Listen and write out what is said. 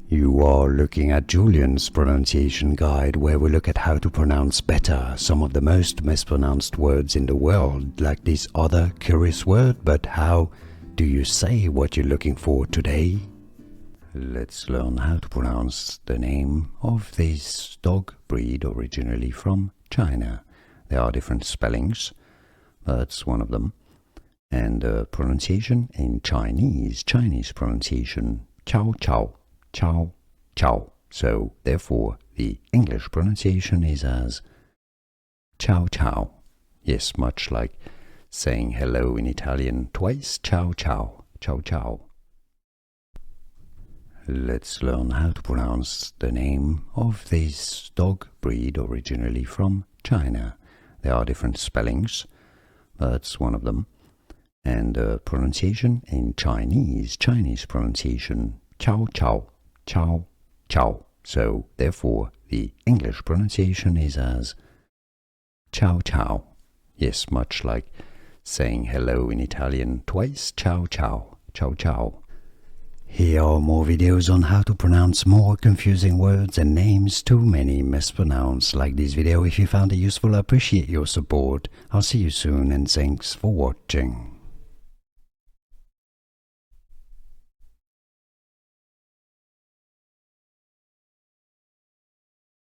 You are looking at Julian's pronunciation guide, where we look at how to pronounce better some of the most mispronounced words in the world, like this other curious word. But how do you say what you're looking for today? Let's learn how to pronounce the name of this dog breed originally from China. There are different spellings, that's one of them. And pronunciation in Chinese pronunciation, chow chow, chow chow. So therefore the English pronunciation is as chow chow. Yes, much like saying hello in Italian twice, chow chow, chow chow. Let's learn how to pronounce the name of this dog breed originally from China. There are different spellings, that's one of them. And pronunciation in Chinese pronunciation, chow chow, chow chow. So therefore the English pronunciation is as chow chow. Yes, much like saying hello in Italian twice, chow chow, chow chow. Here are more videos on how to pronounce more confusing words and names too many mispronounced. Like this video if you found it useful. I appreciate your support. I'll see you soon and thanks for watching.